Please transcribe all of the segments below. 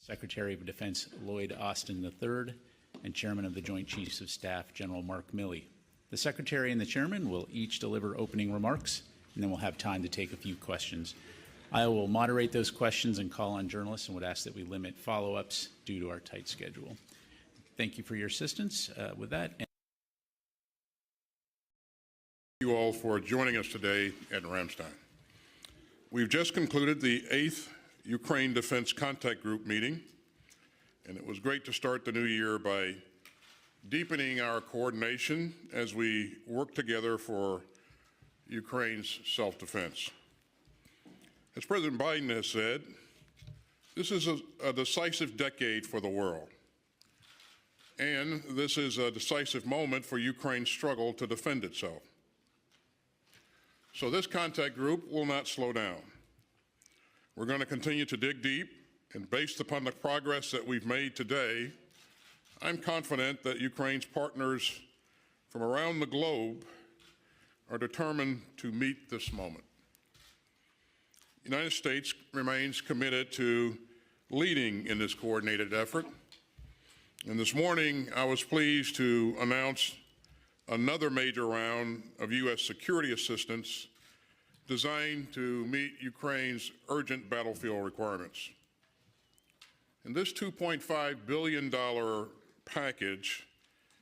Secretary of Defense Lloyd Austin III, and Chairman of the Joint Chiefs of Staff, General Mark Milley. The Secretary and the Chairman will each deliver opening remarks, and then we'll have time to take a few questions. I will moderate those questions and call on journalists and would ask that we limit follow-ups due to our tight schedule. Thank you for your assistance with that. Thank you all for joining us today at Ramstein. We've just concluded the 8th Ukraine Defense Contact Group meeting, and it was great to start the new year by deepening our coordination as we work together for Ukraine's self-defense. As President Biden has said, this is a decisive decade for the world, and this is a decisive moment for Ukraine's struggle to defend itself. So this contact group will not slow down. We're going to continue to dig deep, and based upon the progress that we've made today, I'm confident that Ukraine's partners from around the globe are determined to meet this moment. The United States remains committed to leading in this coordinated effort, and this morning I was pleased to announce another major round of U.S. security assistance designed to meet Ukraine's urgent battlefield requirements. And this $2.5 billion package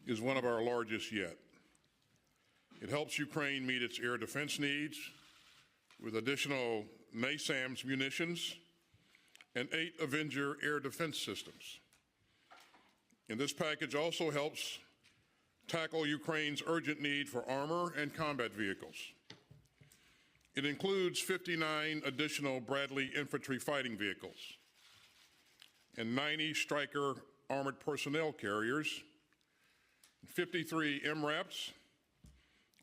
is one of our largest yet. It helps Ukraine meet its air defense needs with additional NASAMS munitions and 8 Avenger air defense systems. And this package also helps tackle Ukraine's urgent need for armor and combat vehicles. It includes 59 additional Bradley infantry fighting vehicles and 90 Stryker armored personnel carriers, 53 MRAPs,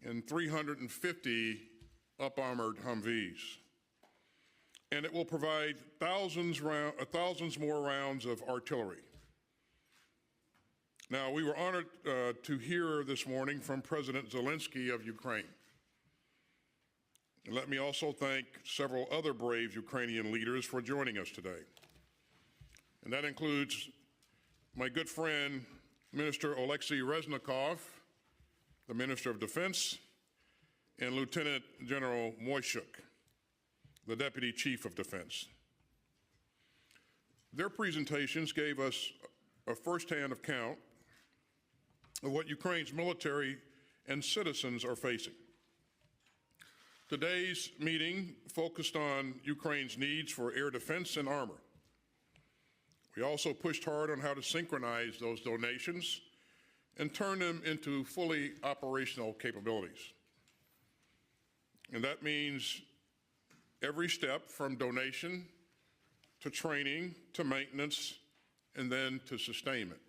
and 350 up-armored Humvees. And it will provide thousands more rounds of artillery. Now, we were honored to hear this morning from President Zelensky of Ukraine. And let me also thank several other brave Ukrainian leaders for joining us today. And that includes my good friend, Minister Oleksiy Reznikov, the Minister of Defense, and Lieutenant General Moishuk, the Deputy Chief of Defense. Their presentations gave us a firsthand account of what Ukraine's military and citizens are facing. Today's meeting focused on Ukraine's needs for air defense and armor. We also pushed hard on how to synchronize those donations and turn them into fully operational capabilities. And that means every step from donation to training to maintenance and then to sustainment.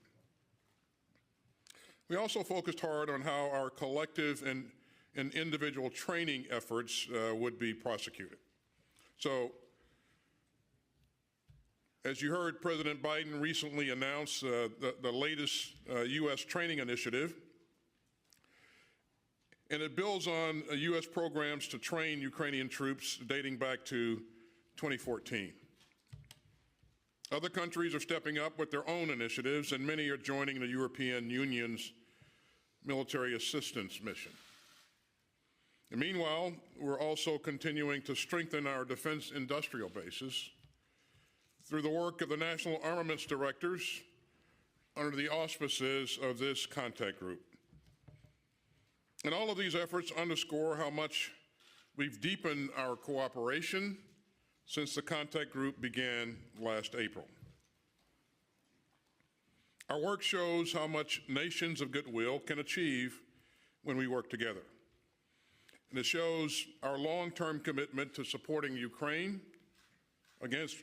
We also focused hard on how our collective and individual training efforts would be prosecuted. So, as you heard, President Biden recently announced the latest U.S. training initiative, and it builds on U.S. programs to train Ukrainian troops dating back to 2014. Other countries are stepping up with their own initiatives, and many are joining the European Union's military assistance mission. And meanwhile, we're also continuing to strengthen our defense industrial bases through the work of the National Armaments Directors under the auspices of this contact group. And all of these efforts underscore how much we've deepened our cooperation since the contact group began last April. Our work shows how much nations of goodwill can achieve when we work together. And it shows our long-term commitment to supporting Ukraine against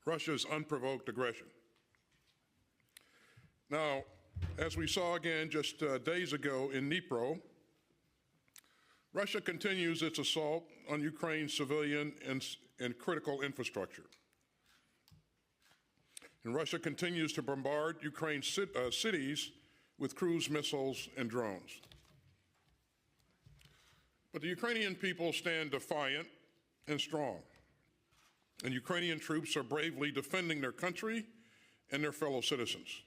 Russia's unprovoked aggression. Now, as we saw again just days ago in Dnipro, Russia continues its assault on Ukraine's civilian and critical infrastructure. And Russia continues to bombard Ukraine's cities with cruise missiles and drones. But the Ukrainian people stand defiant and strong. and Ukrainian troops are bravely defending their country and their fellow citizens.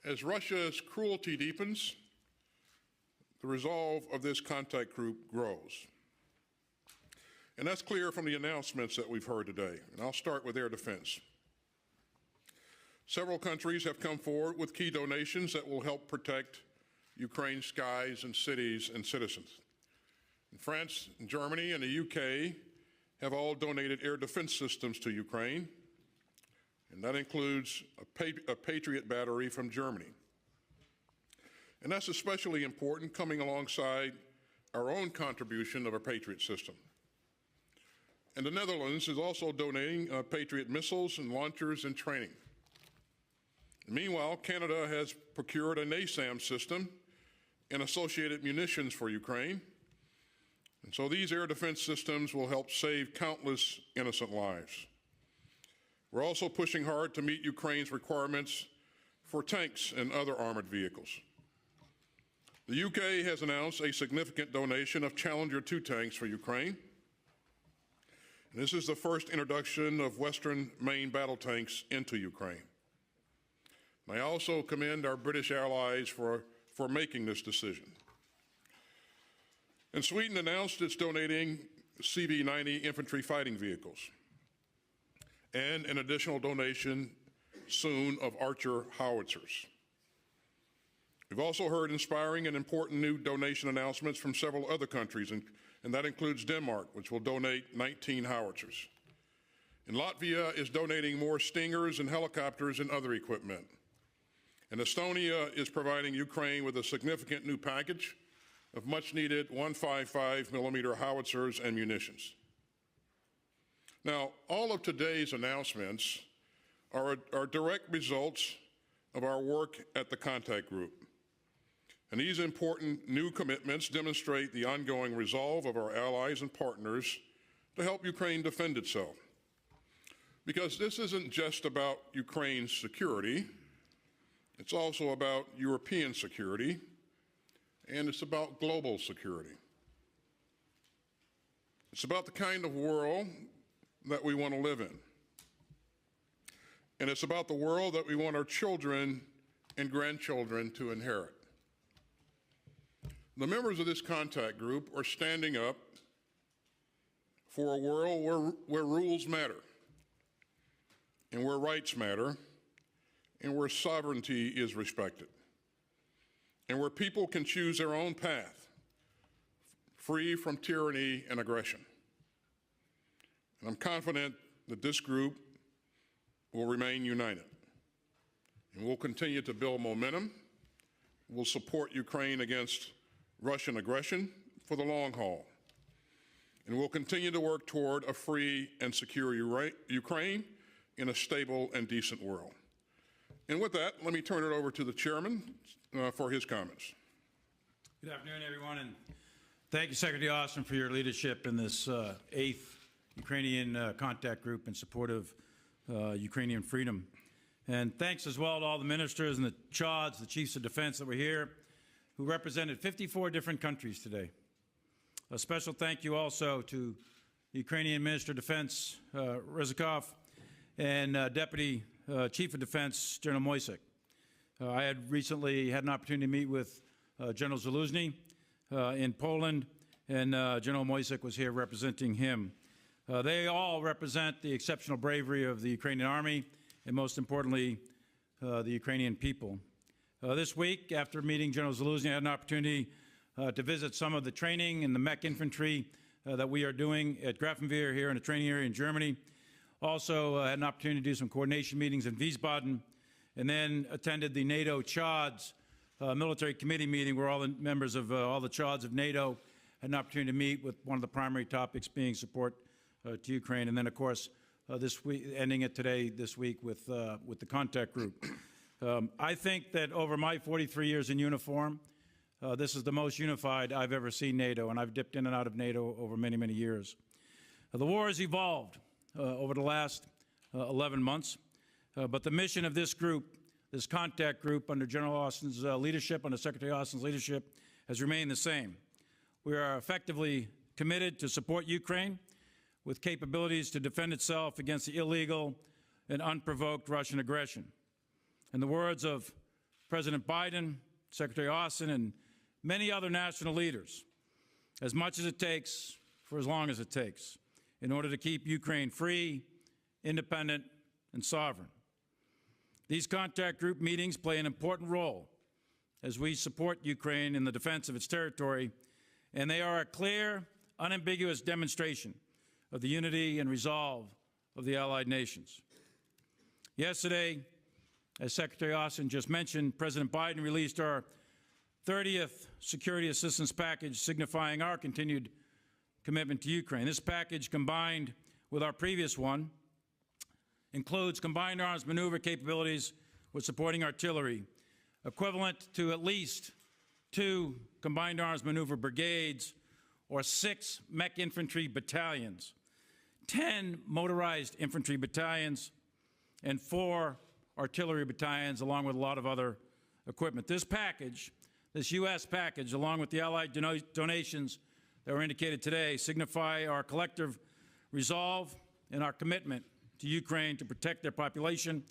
As Russia's cruelty deepens, the resolve of this contact group grows. And that's clear from the announcements that we've heard today. And I'll start with air defense. Several countries have come forward with key donations that will help protect Ukraine's skies and cities and citizens. And France, and Germany, and the UK have all donated air defense systems to Ukraine, and that includes a Patriot battery from Germany. And that's especially important coming alongside our own contribution of a Patriot system. And the Netherlands is also donating Patriot missiles and launchers and training. And meanwhile, Canada has procured a NASAM system and associated munitions for Ukraine. And so these air defense systems will help save countless innocent lives. We're also pushing hard to meet Ukraine's requirements for tanks and other armored vehicles. The UK has announced a significant donation of Challenger 2 tanks for Ukraine. And this is the first introduction of Western main battle tanks into Ukraine. And I also commend our British allies for making this decision. And Sweden announced it's donating CV-90 infantry fighting vehicles and an additional donation soon of Archer howitzers. We've also heard inspiring and important new donation announcements from several other countries, and that includes Denmark, which will donate 19 howitzers. And Latvia is donating more Stingers and helicopters and other equipment. And Estonia is providing Ukraine with a significant new package of much-needed 155 millimeter howitzers and munitions. Now, all of today's announcements are direct results of our work at the contact group. And these important new commitments demonstrate the ongoing resolve of our allies and partners to help Ukraine defend itself. Because this isn't just about Ukraine's security, it's also about European security, and it's about global security. It's about the kind of world that we want to live in. And it's about the world that we want our children and grandchildren to inherit. The members of this contact group are standing up for a world where rules matter, and where rights matter, and where sovereignty is respected, and where people can choose their own path, free from tyranny and aggression. And I'm confident that this group will remain united, and we'll continue to build momentum. We'll support Ukraine against Russian aggression for the long haul. And we'll continue to work toward a free and secure Ukraine in a stable and decent world. And with that, let me turn it over to the chairman for his comments. Good afternoon, everyone, and thank you, Secretary Austin, for your leadership in this 8th Ukrainian contact group in support of Ukrainian freedom. And thanks as well to all the ministers and the CHODs, the chiefs of defense that were here, who represented 54 different countries today. A special thank you also to the Ukrainian Minister of Defense, Ryzhikov, and Deputy Chief of Defense, General Moisek. I had recently had an opportunity to meet with General Zaluzny in Poland, and General Moisek was here representing him. They all represent the exceptional bravery of the Ukrainian Army, and most importantly, the Ukrainian people. This week, after meeting General Zaluzny, I had an opportunity to visit some of the training and the mech infantry that we are doing at Grafenwehr here in a training area in Germany. Also had an opportunity to do some coordination meetings in Wiesbaden, and then attended the NATO CHODs military committee meeting where all the members of all the CHODs of NATO had an opportunity to meet, with one of the primary topics being support to Ukraine. And then, of course, this week, ending it today, this week, with the contact group. I think that over my 43 years in uniform, this is the most unified I've ever seen NATO, and I've dipped in and out of NATO over many, many years. The war has evolved over the last 11 months, but the mission of this group, this contact group under General Austin's leadership, under Secretary Austin's leadership, has remained the same. We are effectively committed to support Ukraine. with capabilities to defend itself against the illegal and unprovoked Russian aggression. In the words of President Biden, Secretary Austin, and many other national leaders, as much as it takes for as long as it takes in order to keep Ukraine free, independent, and sovereign. These contact group meetings play an important role as we support Ukraine in the defense of its territory, and they are a clear, unambiguous demonstration of the unity and resolve of the allied nations. Yesterday, as Secretary Austin just mentioned, President Biden released our 30th security assistance package, signifying our continued commitment to Ukraine. This package, combined with our previous one, includes combined arms maneuver capabilities with supporting artillery, equivalent to at least 2 combined arms maneuver brigades or 6 mech infantry battalions, 10 motorized infantry battalions, and 4 artillery battalions, along with a lot of other equipment. This package, this U.S. package, along with the Allied donations that were indicated today, signify our collective resolve and our commitment to Ukraine to protect their population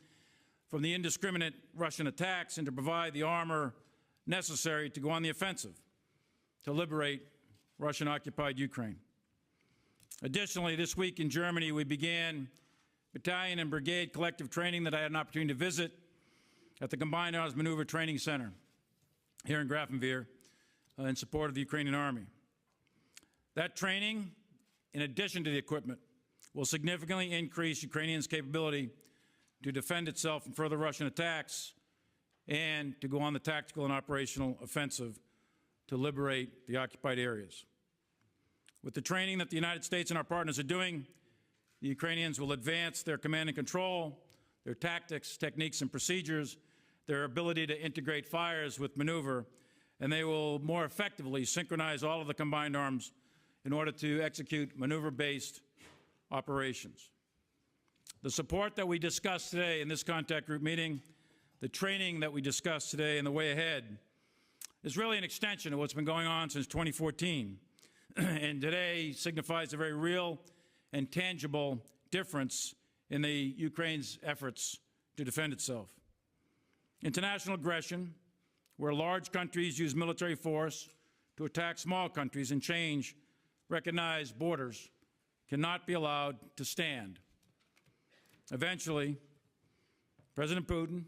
from the indiscriminate Russian attacks and to provide the armor necessary to go on the offensive to liberate Russian-occupied Ukraine. Additionally, this week in Germany, we began battalion and brigade collective training that I had an opportunity to visit at the Combined Arms Maneuver Training Center here in Grafenwehr in support of the Ukrainian Army. That training, in addition to the equipment, will significantly increase Ukrainians' capability to defend itself from further Russian attacks and to go on the tactical and operational offensive to liberate the occupied areas. With the training that the United States and our partners are doing, the Ukrainians will advance their command and control, their tactics, techniques, and procedures, their ability to integrate fires with maneuver, and they will more effectively synchronize all of the combined arms in order to execute maneuver-based operations. The support that we discussed today in this contact group meeting, the training that we discussed today and the way ahead is really an extension of what's been going on since 2014, and today signifies a very real and tangible difference in the Ukraine's efforts to defend itself. International aggression, where large countries use military force to attack small countries and change recognized borders, cannot be allowed to stand. Eventually, President Putin,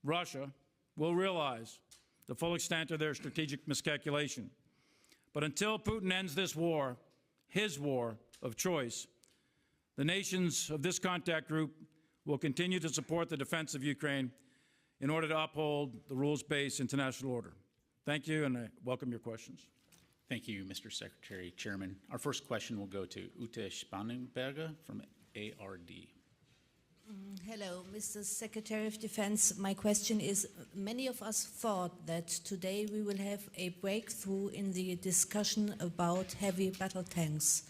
Russia, will realize the full extent of their strategic miscalculation. But until Putin ends this war, his war of choice, the nations of this contact group will continue to support the defense of Ukraine in order to uphold the rules-based international order. Thank you, and I welcome your questions. Thank you, Mr. Secretary Chairman. Our first question will go to Ute Spannenberger from ARD. Hello, Mr. Secretary of Defense. My question is, many of us thought that today we will have a breakthrough in the discussion about heavy battle tanks.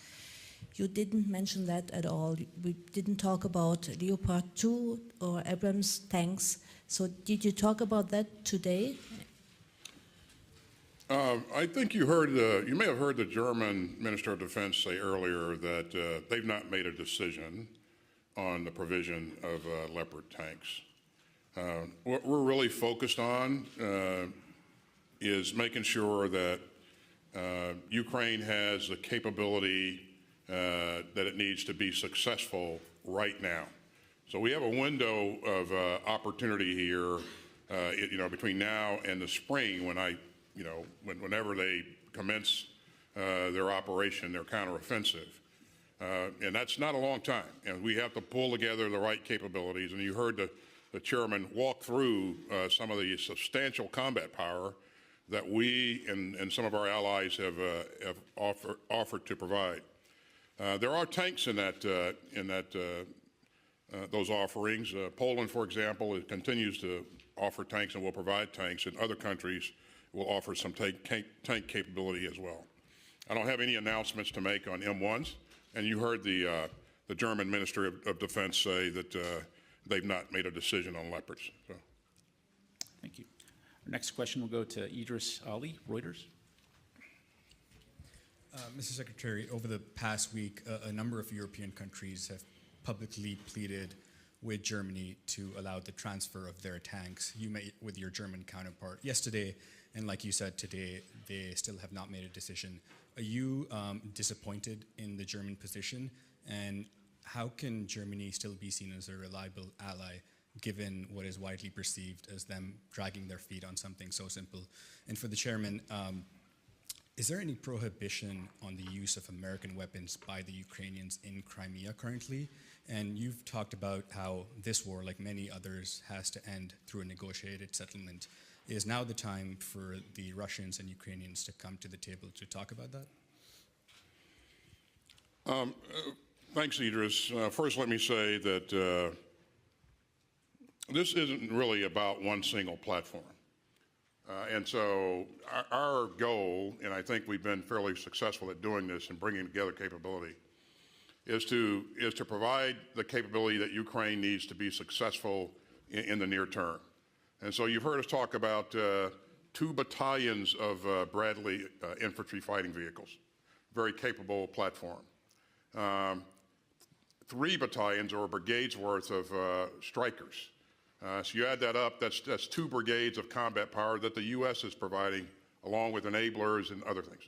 You didn't mention that at all. We didn't talk about Leopard 2 or Abrams tanks. So did you talk about that today? I think you heard, you may have heard the German Minister of Defense say earlier that they've not made a decision on the provision of Leopard tanks. What we're really focused on is making sure that Ukraine has the capability that it needs to be successful right now. So we have a window of opportunity here, between now and the spring when whenever they commence their operation, their counteroffensive. And that's not a long time. And we have to pull together the right capabilities. And you heard the chairman walk through some of the substantial combat power that we and some of our allies have offered to provide. There are tanks in those offerings. Poland, for example, continues to offer tanks and will provide tanks, and other countries will offer some tank capability as well. I don't have any announcements to make on M1s, and you heard the German Minister of Defense say that they've not made a decision on Leopards. So. Thank you. Our next question will go to Idris Ali, Reuters. Mr. Secretary, over the past week, a number of European countries have publicly pleaded with Germany to allow the transfer of their tanks. You met with your German counterpart yesterday, and like you said today, they still have not made a decision. Are you disappointed in the German position? And how can Germany still be seen as a reliable ally, given what is widely perceived as them dragging their feet on something so simple? And for the chairman, is there any prohibition on the use of American weapons by the Ukrainians in Crimea currently? And you've talked about how this war, like many others, has to end through a negotiated settlement. Is now the time for the Russians and Ukrainians to come to the table to talk about that? Thanks, Idris. First, let me say that this isn't really about one single platform. And so our goal, and I think we've been fairly successful at doing this and bringing together capability, is to provide the capability that Ukraine needs to be successful in the near term. And so you've heard us talk about 2 battalions of Bradley infantry fighting vehicles, very capable platform. 3 battalions or brigades worth of strikers. So you add that up, that's 2 brigades of combat power that the U.S. is providing, along with enablers and other things.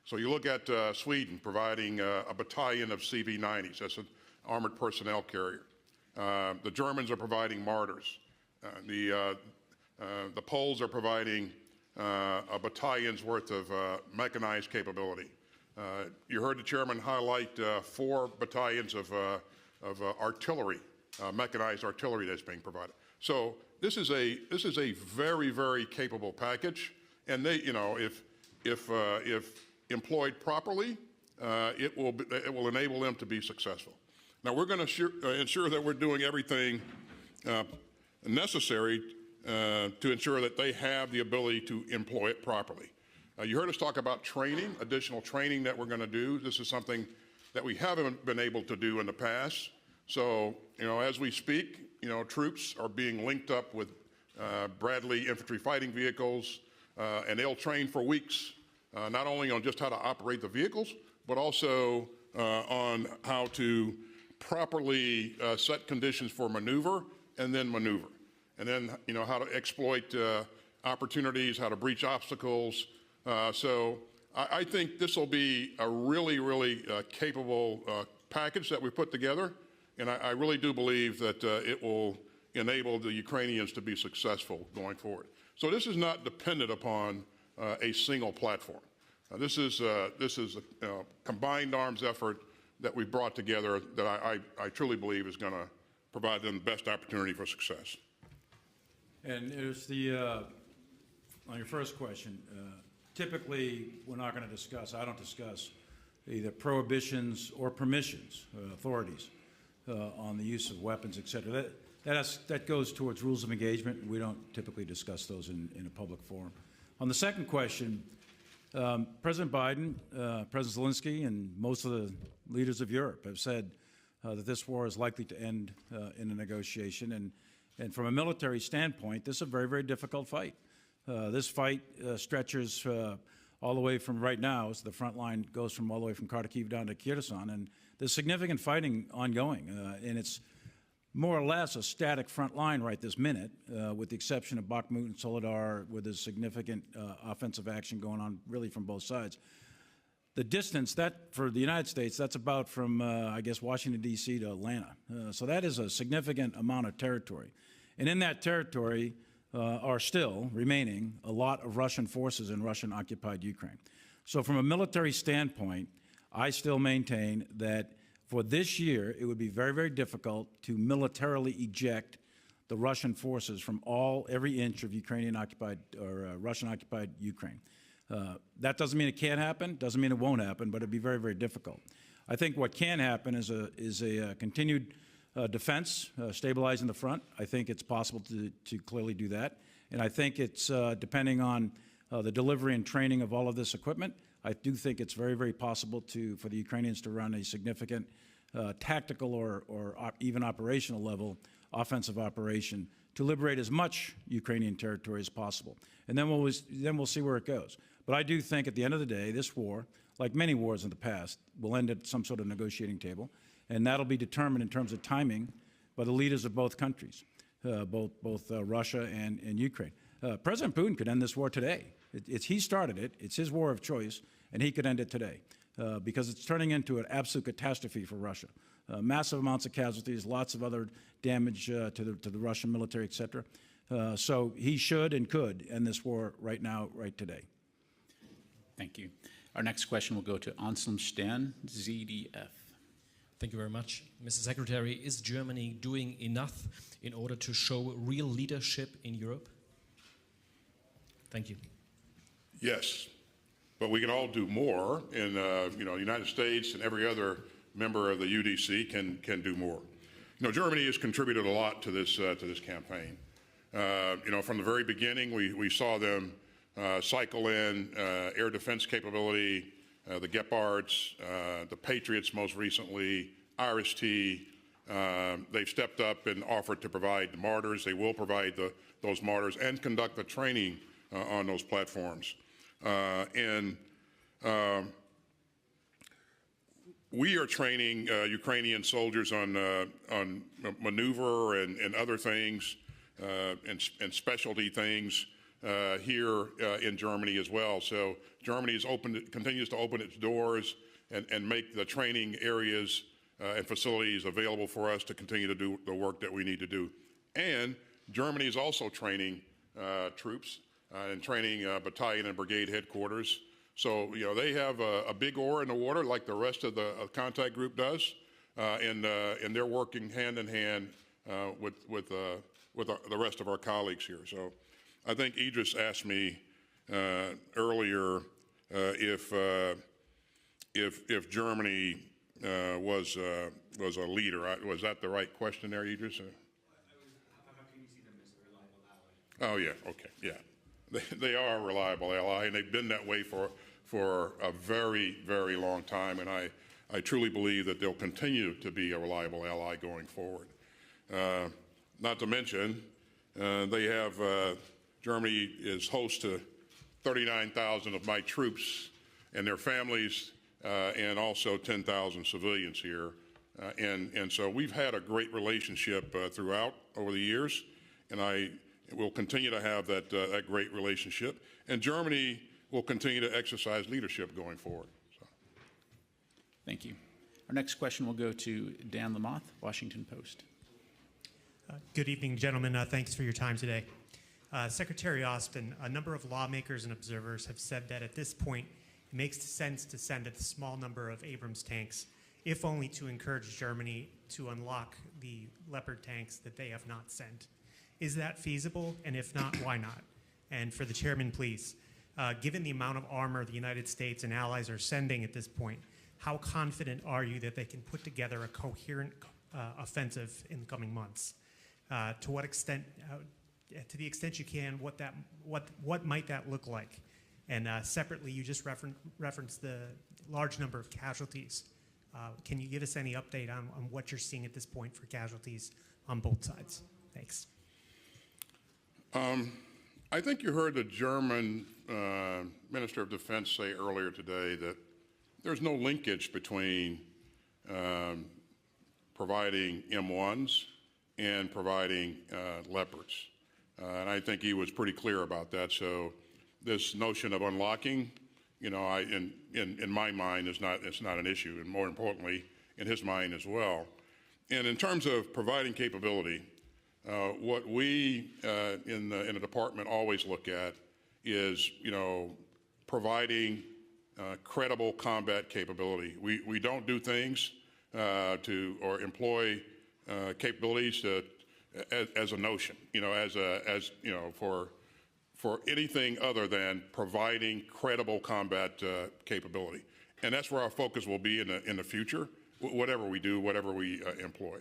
So you look at Sweden providing a battalion of CV-90s, that's an armored personnel carrier. The Germans are providing mortars. The Poles are providing a battalion's worth of mechanized capability. You heard the chairman highlight 4 battalions of artillery, mechanized artillery that's being provided. So this is a very, very capable package, and they, you know, if employed properly, it will enable them to be successful. Now we're going to ensure that we're doing everything necessary to ensure that they have the ability to employ it properly. You heard us talk about training, additional training that we're going to do. This is something that we haven't been able to do in the past. So, you know, as we speak, you know, troops are being linked up with Bradley infantry fighting vehicles, and they'll train for weeks, not only on just how to operate the vehicles, but also on how to properly set conditions for maneuver and then maneuver. And then, you know, how to exploit opportunities, how to breach obstacles. So I think this will be a really, really capable package that we put together. And I really do believe that it will enable the Ukrainians to be successful going forward. So this is not dependent upon a single platform. This is a combined arms effort that we brought together that I truly believe is going to provide them the best opportunity for success. And it's on your first question, typically we're not going to discuss, I don't discuss either prohibitions or permissions, authorities on the use of weapons, et cetera. That goes towards rules of engagement. We don't typically discuss those in a public forum. On the second question, President Biden, President Zelensky, and most of the leaders of Europe have said that this war is likely to end in a negotiation. And from a military standpoint, this is a very, very difficult fight. This fight stretches all the way from right now, so the front line goes from all the way from Kharkiv down to Kherson, and there's significant fighting ongoing, and it's more or less a static front line right this minute, with the exception of Bakhmut and Soledar, where there's significant offensive action going on really from both sides. The distance, that for the United States, that's about from, I guess, Washington, D.C. to Atlanta. So that is a significant amount of territory. And in that territory are still remaining a lot of Russian forces in Russian-occupied Ukraine. So from a military standpoint, I still maintain that for this year, it would be very, very difficult to militarily eject the Russian forces from every inch of Ukrainian-occupied or Russian-occupied Ukraine. That doesn't mean it can't happen, doesn't mean it won't happen, but it'd be very, very difficult. I think what can happen is a continued defense, stabilizing the front. I think it's possible to clearly do that. And I think it's depending on the delivery and training of all of this equipment, I do think it's very, very possible for the Ukrainians to run a significant tactical or even operational level offensive operation to liberate as much Ukrainian territory as possible. And then we'll see where it goes. But I do think at the end of the day, this war, like many wars in the past, will end at some sort of negotiating table, and that'll be determined in terms of timing by the leaders of both countries, both Russia and Ukraine. President Putin could end this war today. He started it. It's his war of choice, and he could end it today because it's turning into an absolute catastrophe for Russia. Massive amounts of casualties, lots of other damage to the Russian military, et cetera. So he should and could end this war right now, right today. Thank you. Our next question will go to Anselm Stern, ZDF. Thank you very much. Mr. Secretary, is Germany doing enough in order to show real leadership in Europe? Thank you. Yes, but we can all do more, and the United States and every other member of the UDC can do more. Germany has contributed a lot to this campaign. From the very beginning, we saw them cycle in air defense capability, the Gepards, the Patriots most recently, IRIS-T. They've stepped up and offered to provide the Martyrs. They will provide those Martyrs and conduct the training on those platforms. We are training Ukrainian soldiers on maneuver and other things and specialty things here in Germany as well. So Germany continues to open its doors and make the training areas and facilities available for us to continue to do the work that we need to do. And Germany is also training troops and training battalion and brigade headquarters. So, they have a big oar in the water like the rest of the contact group does, and they're working hand in hand with the rest of our colleagues here. So I think Idris asked me earlier if Germany was a leader. Was that the right question there, Idris? How can you see them as a reliable ally? Oh, yeah, okay, yeah. They are a reliable ally, and they've been that way for a very, very long time, and I truly believe that they'll continue to be a reliable ally going forward. Not to mention, they have, Germany is host to 39,000 of my troops and their families, and also 10,000 civilians here. And so we've had a great relationship throughout over the years, and I will continue to have that great relationship. And Germany will continue to exercise leadership going forward. So. Thank you. Our next question will go to Dan Lamothe, Washington Post. Good evening, gentlemen. Thanks for your time today. Secretary Austin, a number of lawmakers and observers have said that at this point it makes sense to send a small number of Abrams tanks, if only to encourage Germany to unlock the Leopard tanks that they have not sent. Is that feasible? And if not, why not? And for the chairman, please, given the amount of armor the United States and allies are sending at this point, how confident are you that they can put together a coherent offensive in the coming months? To what extent, to the extent you can, what might that look like? And separately, you just referenced the large number of casualties. Can you give us any update on what you're seeing at this point for casualties on both sides? Thanks. I think you heard the German Minister of Defense say earlier today that there's no linkage between providing M1s and providing Leopards. And I think he was pretty clear about that. So this notion of unlocking, in my mind, it's not an issue, and more importantly, in his mind as well. And in terms of providing capability, what we in the department always look at is, providing credible combat capability. We don't do things or employ capabilities as a notion, for anything other than providing credible combat capability. And that's where our focus will be in the future, whatever we do, whatever we employ.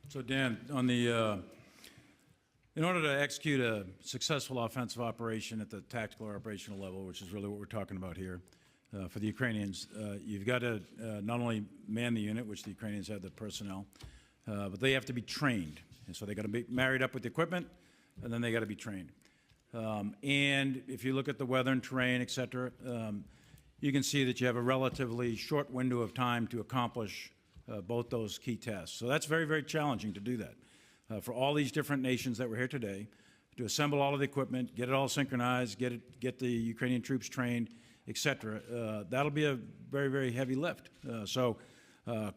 So Dan, in order to execute a successful offensive operation at the tactical or operational level, which is really what we're talking about here, for the Ukrainians, you've got to not only man the unit, which the Ukrainians have the personnel, but they have to be trained. And so they got to be married up with the equipment, and then they got to be trained. And if you look at the weather and terrain, et cetera, you can see that you have a relatively short window of time to accomplish both those key tasks. So that's very, very challenging to do that. For all these different nations that were here today, to assemble all of the equipment, get it all synchronized, get the Ukrainian troops trained, et cetera, that'll be a very, very heavy lift.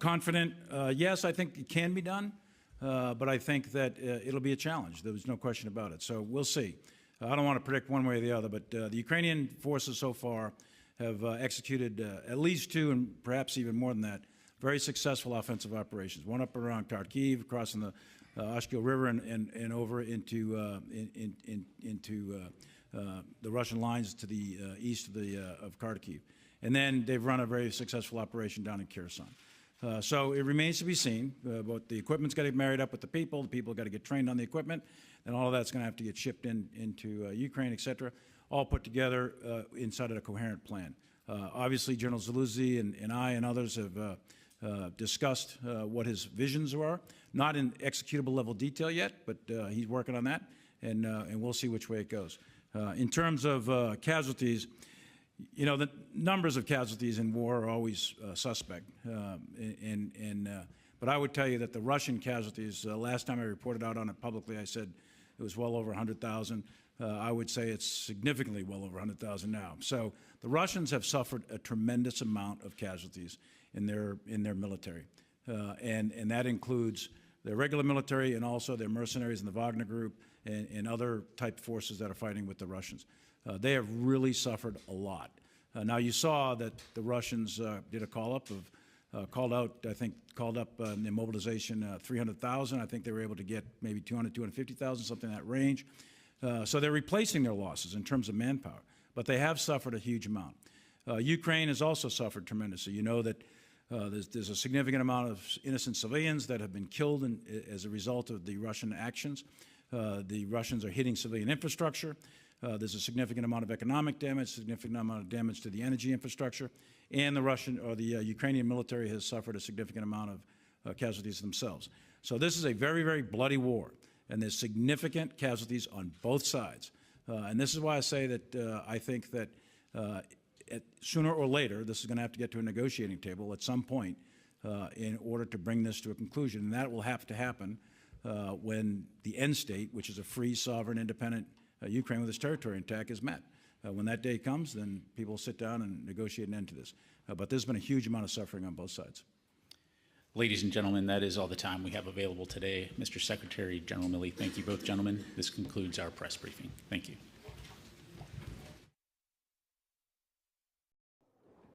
Confident, yes, I think it can be done, but I think that it'll be a challenge. There's no question about it. So we'll see. I don't want to predict one way or the other, but the Ukrainian forces so far have executed at least 2 and perhaps even more than that very successful offensive operations. One up around Kharkiv, crossing the Oshkil River and over into the Russian lines to the east of Kharkiv. And then they've run a very successful operation down in Kherson. So it remains to be seen, but the equipment's got to get married up with the people got to get trained on the equipment, and all of that's going to have to get shipped into Ukraine, et cetera, all put together inside of a coherent plan. Obviously, General Zaluzzi and I and others have discussed what his visions are, not in executable level detail yet, but he's working on that, and we'll see which way it goes. In terms of casualties, you know, the numbers of casualties in war are always suspect, but I would tell you that the Russian casualties, last time I reported out on it publicly, I said it was well over 100,000. I would say it's significantly well over 100,000 now. So the Russians have suffered a tremendous amount of casualties in their military, and that includes their regular military and also their mercenaries in the Wagner Group and other type forces that are fighting with the Russians. They have really suffered a lot. Now you saw that the Russians did a call up called up in the mobilization 300,000. I think they were able to get maybe 200, 250,000, something in that range. So they're replacing their losses in terms of manpower, but they have suffered a huge amount. Ukraine has also suffered tremendously. You know that there's a significant amount of innocent civilians that have been killed as a result of the Russian actions. The Russians are hitting civilian infrastructure. There's a significant amount of economic damage, significant amount of damage to the energy infrastructure, and the Ukrainian military has suffered a significant amount of casualties themselves. So this is a very, very bloody war, and there's significant casualties on both sides. And this is why I say that I think that sooner or later, this is going to have to get to a negotiating table at some point in order to bring this to a conclusion. And that will have to happen when the end state, which is a free, sovereign, independent Ukraine with its territory intact, is met. When that day comes, then people will sit down and negotiate an end to this. But there's been a huge amount of suffering on both sides. Ladies and gentlemen, that is all the time we have available today. Mr. Secretary, General Milley, thank you both, gentlemen. This concludes our press briefing. Thank you.